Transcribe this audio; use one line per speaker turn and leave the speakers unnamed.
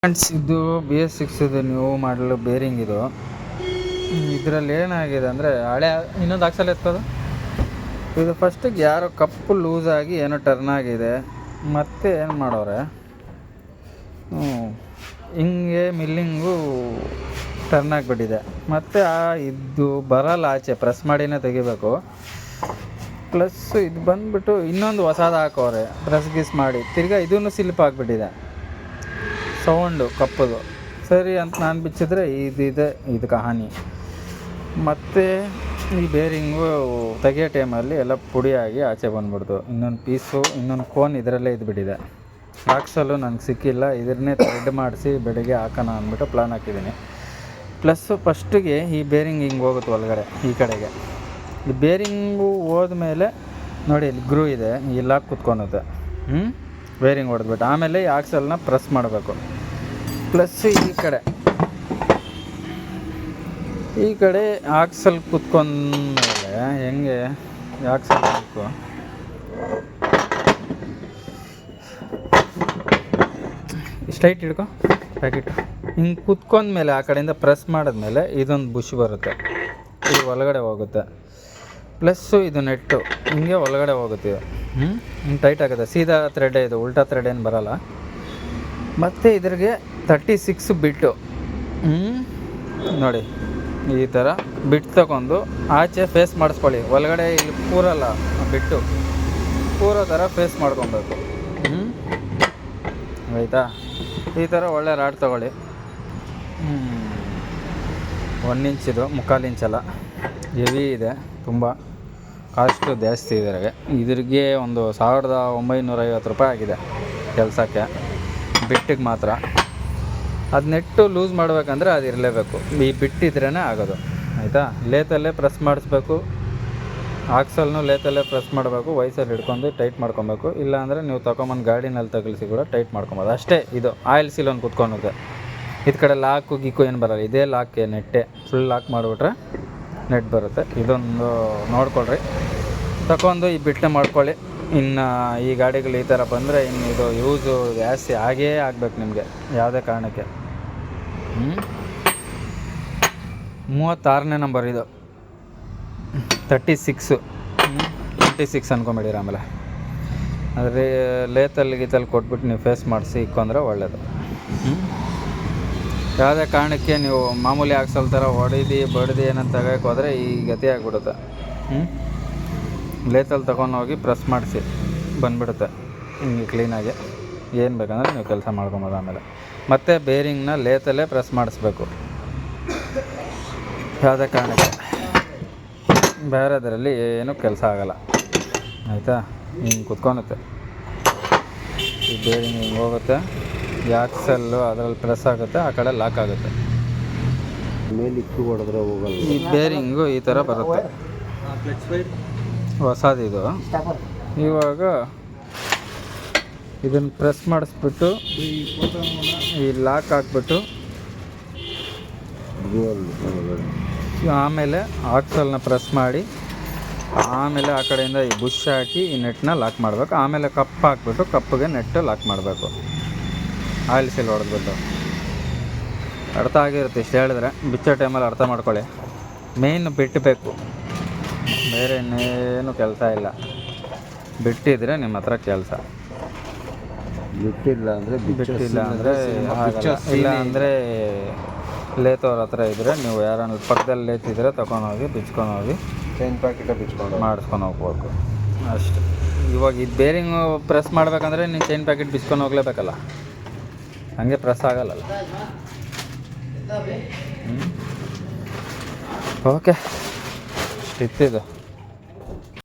Friends, ಇದು BS6 ಇದು new ಮಾಡಲು ಬೇರಿಂಗ್. ಇದರಲ್ಲಿ ಏನಾಗಿದೆ ಅಂದರೆ ಹಳೆ ಇನ್ನೊಂದು ಆಕ್ಸಲ್ ಎತ್ಕೋದು. ಇದು ಫಸ್ಟಿಗೆ ಯಾರೋ ಕಪ್ಪು ಲೂಸಾಗಿ ಏನೋ ಟರ್ನ್ ಆಗಿದೆ. ಮತ್ತೆ ಏನು ಮಾಡೋರೆ, ಹಿಂಗೆ ಮಿಲ್ಲಿಂಗು ಟರ್ನ್ ಆಗಿಬಿಟ್ಟಿದೆ. ಮತ್ತು ಇದು ಬರಲ್ಲ, ಆಚೆ ಪ್ರೆಸ್ ಮಾಡಿನೇ ತೆಗಿಬೇಕು. ಪ್ಲಸ್ ಇದು ಬಂದುಬಿಟ್ಟು ಇನ್ನೊಂದು ಹೊಸದು ಹಾಕೋರೆ ಪ್ರೆಸ್ ಗೀಸ್ ಮಾಡಿ. ತಿರ್ಗಾ ಇದೂ ಸಿಲ್ಪ್ ಆಗಿಬಿಟ್ಟಿದೆ, ಸೌಂಡು ಕಪ್ಪದು. ಸರಿ ಅಂತ ನಾನು ಬಿಚ್ಚಿದ್ರೆ ಇದು ಕಹಾನಿ. ಮತ್ತು ಈ ಬೇರಿಂಗು ತೆಗಿಯೋ ಟೈಮಲ್ಲಿ ಎಲ್ಲ ಪುಡಿಯಾಗಿ ಆಚೆ ಬಂದ್ಬಿಡ್ತು. ಇನ್ನೊಂದು ಪೀಸು, ಇನ್ನೊಂದು ಕೋನ್ ಇದರಲ್ಲೇ ಇದ್ಬಿಟ್ಟಿದೆ. ಆಕ್ಸಲು ನನಗೆ ಸಿಕ್ಕಿಲ್ಲ. ಇದನ್ನೇ ಥ್ರೆಡ್ ಮಾಡಿಸಿ ಬೆಳಗ್ಗೆ ಹಾಕೋಣ ಅಂದ್ಬಿಟ್ಟು ಪ್ಲಾನ್ ಹಾಕಿದ್ದೀನಿ. ಪ್ಲಸ್ಸು ಫಸ್ಟಿಗೆ ಈ ಬೇರಿಂಗ್ ಹಿಂಗೆ ಹೋಗುತ್ತೆ ಒಳಗಡೆ ಈ ಕಡೆಗೆ. ಈ ಬೇರಿಂಗು ಹೋದ್ಮೇಲೆ ನೋಡಿ ಇಲ್ಲಿ ಗ್ರೂ ಇದೆ, ಇಲ್ಲಿ ಕುತ್ಕೊಳುತ್ತೆ. ಬೇರಿಂಗ್ ಹೊಡೆದ್ಬಿಟ್ಟು ಆಮೇಲೆ ಈ ಆಕ್ಸಲ್ನ ಪ್ರೆಸ್ ಮಾಡಬೇಕು. ಪ್ಲಸ್ ಈ ಕಡೆ ಆಕ್ಸಲ್ ಕುತ್ಕೊಂಡ್ಮೇಲೆ ಹೆಂಗೆ ಆಕ್ಸಲ್ ಬೇಕು, ಸ್ಟ್ರೈಟ್ ಹಿಡ್ಕೊ ಪ್ಯಾಕೆಟ್. ಹಿಂಗೆ ಕುತ್ಕೊಂಡ್ಮೇಲೆ ಆ ಕಡೆಯಿಂದ ಪ್ರೆಸ್ ಮಾಡಿದ್ಮೇಲೆ ಇದೊಂದು ಬುಷ್ ಬರುತ್ತೆ, ಇದು ಒಳಗಡೆ ಹೋಗುತ್ತೆ. ಪ್ಲಸ್ಸು ಇದು ನೆಟ್ಟು ಹಿಂಗೆ ಒಳಗಡೆ ಹೋಗುತ್ತೆ. ಇದು ಹಿಂಗೆ ಟೈಟ್ ಆಗುತ್ತೆ. ಸೀದಾ ಥ್ರೆಡ್ ಇದು, ಉಲ್ಟಾ ಥ್ರೆಡ್ ಏನು ಬರೋಲ್ಲ. ಮತ್ತು ಇದ್ರಿಗೆ 36 ಬಿಟ್ಟು ನೋಡಿ ಈ ಥರ ಬಿಟ್ಟು ತಗೊಂಡು ಆಚೆ ಫೇಸ್ ಮಾಡಿಸ್ಕೊಳ್ಳಿ. ಒಳಗಡೆ ಇಲ್ಲಿ ಕೂರಲ್ಲ, ಬಿಟ್ಟು ಕೂರೋ ಥರ ಫೇಸ್ ಮಾಡ್ಕೊಬೇಕು. ಆಯಿತಾ? ಈ ಥರ ಒಳ್ಳೆ ರಾಡ್ ತೊಗೊಳ್ಳಿ. 1 ಇಂಚಿದು, 3/4 ಇಂಚಲ್ಲ, ಹೆವಿ ಇದೆ. ತುಂಬ ಕಾಸ್ಟು ಜಾಸ್ತಿ ಇದ್ರಿಗೆ ಒಂದು 1950 ರೂಪಾಯಿ ಆಗಿದೆ ಕೆಲಸಕ್ಕೆ, ಬಿಟ್ಟಿಗೆ ಮಾತ್ರ. ಅದು ನೆಟ್ಟು ಲೂಸ್ ಮಾಡಬೇಕಂದ್ರೆ ಅದು ಇರಲೇಬೇಕು. ಈ ಬಿಟ್ಟಿದ್ರೇ ಆಗೋದು. ಆಯಿತಾ? ಲೇತಲ್ಲೇ ಪ್ರೆಸ್ ಮಾಡಿಸ್ಬೇಕು. ಆಕ್ಸಲ್ನು ಲೇತಲ್ಲೇ ಪ್ರೆಸ್ ಮಾಡಬೇಕು. ವಯಸ್ಸಲ್ಲಿ ಹಿಡ್ಕೊಂಡು ಟೈಟ್ ಮಾಡ್ಕೊಬೇಕು. ಇಲ್ಲಾಂದರೆ ನೀವು ತೊಗೊಂಬಂದು ಗಾಡಿನಲ್ಲಿ ತಗಲಿಸಿ ಕೂಡ ಟೈಟ್ ಮಾಡ್ಕೊಬೋದು. ಅಷ್ಟೇ. ಇದು ಆಯಿಲ್ ಸೀಲ್ ಒಂದು ಕುತ್ಕೊಳುತ್ತೆ. ಇದು ಕಡೆ ಲಾಕು ಗೀಕು ಏನು ಬರೋಲ್ಲ. ಇದೇ ಲಾಕ್, ನೆಟ್ಟೆ ಫುಲ್ ಲಾಕ್ ಮಾಡಿಬಿಟ್ರೆ ನೆಟ್ ಬರುತ್ತೆ. ಇದೊಂದು ನೋಡ್ಕೊಳ್ರಿ, ತಗೊಂಡು ಈ ಬಿಟ್ಟೆ ಮಾಡ್ಕೊಳ್ಳಿ. ಇನ್ನು ಈ ಗಾಡಿಗಳು ಈ ಥರ ಬಂದರೆ ಇನ್ನು ಇದು ಯೂಸು ಜಾಸ್ತಿ ಆಗೇ ಆಗಬೇಕು ನಿಮಗೆ, ಯಾವುದೇ ಕಾರಣಕ್ಕೆ. 36ನೇ ನಂಬರ್ ಇದು, 26 ಅಂದ್ಕೊಂಬೇಡಿರಿ. ಆಮೇಲೆ ಆದರೆ ಲೇತಲ್ಲಿ ಗೀತಲ್ಲಿ ಕೊಟ್ಬಿಟ್ಟು ನೀವು ಫೇಸ್ ಮಾಡಿಸಿ ಇಕ್ಕೊಂಡ್ರೆ ಒಳ್ಳೆಯದು. ಯಾವುದೇ ಕಾರಣಕ್ಕೆ ನೀವು ಮಾಮೂಲಿ ಆಕ್ಸಲ್ ಥರ ಬಡ್ದು ಏನಂತ ತೆಗೋಕ್ಕೆ ಹೋದರೆ ಈ ಗತಿ ಆಗಿಬಿಡುತ್ತೆ. ಲೇತಲ್ಲಿ ತೊಗೊಂಡೋಗಿ ಪ್ರೆಸ್ ಮಾಡಿಸಿ ಬಂದುಬಿಡುತ್ತೆ ಹಿಂಗೆ ಕ್ಲೀನಾಗಿ. ಏನು ಬೇಕಂದ್ರೆ ನೀವು ಕೆಲಸ ಮಾಡ್ಕೊಬೋದು. ಆಮೇಲೆ ಮತ್ತು ಬೇರಿಂಗ್ನ ಲೇತಲ್ಲೇ ಪ್ರೆಸ್ ಮಾಡಿಸ್ಬೇಕು, ಯಾವುದೇ ಕಾರಣಕ್ಕೆ. ಬೇರೆದರಲ್ಲಿ ಏನೂ ಕೆಲಸ ಆಗೋಲ್ಲ. ಆಯಿತಾ? ಹಿಂಗೆ ಕುತ್ಕೊಳುತ್ತೆ. ಈ ಬೇರಿಂಗ್ ಹಿಂಗೆ ಹೋಗುತ್ತೆ, ಈ ಆಕ್ಸಲ್ಲು ಅದರಲ್ಲಿ ಪ್ರೆಸ್ ಆಗುತ್ತೆ, ಆ ಕಡೆ ಲಾಕ್ ಆಗುತ್ತೆ.
ಮೇಲೆ ಇಟ್ಟು ಹೊಡೆದ್ರೆ ಹೋಗಲ್ಲ.
ಈ ಬೇರಿಂಗು ಈ ಥರ ಬರುತ್ತೆ, ಹೊಸದಿದು. ಇವಾಗ ಇದನ್ನು ಪ್ರೆಸ್ ಮಾಡಿಸ್ಬಿಟ್ಟು ಈ ಲಾಕ್ ಹಾಕ್ಬಿಟ್ಟು ಆಮೇಲೆ ಆಕ್ಸಲ್ನ ಪ್ರೆಸ್ ಮಾಡಿ ಆಮೇಲೆ ಆ ಕಡೆಯಿಂದ ಈ ಬುಷ್ ಹಾಕಿ ಈ ನೆಟ್ನ ಲಾಕ್ ಮಾಡಬೇಕು. ಆಮೇಲೆ ಕಪ್ ಹಾಕ್ಬಿಟ್ಟು ಕಪ್ಪಿಗೆ ನೆಟ್ಟು ಲಾಕ್ ಮಾಡಬೇಕು. ಆಯಿಲ್ ಸೀಲ್ ಹೊಡೆದ್ಬಿಟ್ಟು. ಅರ್ಥ ಆಗಿರುತ್ತೆ ಇಷ್ಟು ಹೇಳಿದ್ರೆ. ಬಿಚ್ಚೋ ಟೈಮಲ್ಲಿ ಅರ್ಥ ಮಾಡ್ಕೊಳ್ಳಿ. ಮೇಯ್ನ್ ಬಿಟ್ಟಬೇಕು, ಬೇರೆ ಇನ್ನೇನು ಕೆಲಸ ಇಲ್ಲ. ಬಿಟ್ಟಿದ್ರೆ ನಿಮ್ಮ ಹತ್ರ ಕೆಲಸ.
ಬಿಟ್ಟಿಲ್ಲ ಅಂದರೆ
ಇಲ್ಲ ಅಂದರೆ ಲೇತವ್ರ ಹತ್ರ ಇದ್ದರೆ ನೀವು ಯಾರನ್ನ ಪಕ್ಕದಲ್ಲಿ ಲೇತಿದ್ರೆ ತೊಗೊಂಡೋಗಿ ಬಿಚ್ಕೊಂಡೋಗಿ
ಚೈನ್ ಪ್ಯಾಕೆಟ ಬಿಚ್ಕೊಂಡು
ಮಾಡಿಸ್ಕೊಂಡು ಹೋಗ್ಬೇಕು ಅಷ್ಟೆ. ಇವಾಗ ಇದು ಬೇರಿಂಗು ಪ್ರೆಸ್ ಮಾಡ್ಬೇಕಂದ್ರೆ ನೀವು ಚೈನ್ ಪ್ಯಾಕೆಟ್ ಬಿಚ್ಕೊಂಡು ಹೋಗ್ಲೇಬೇಕಲ್ಲ, ಹಂಗೆ ಪ್ರೆಸ್ ಆಗಲ್ಲಲ್ಲ. ಓಕೆ, ಇಷ್ಟಿತ್ತು.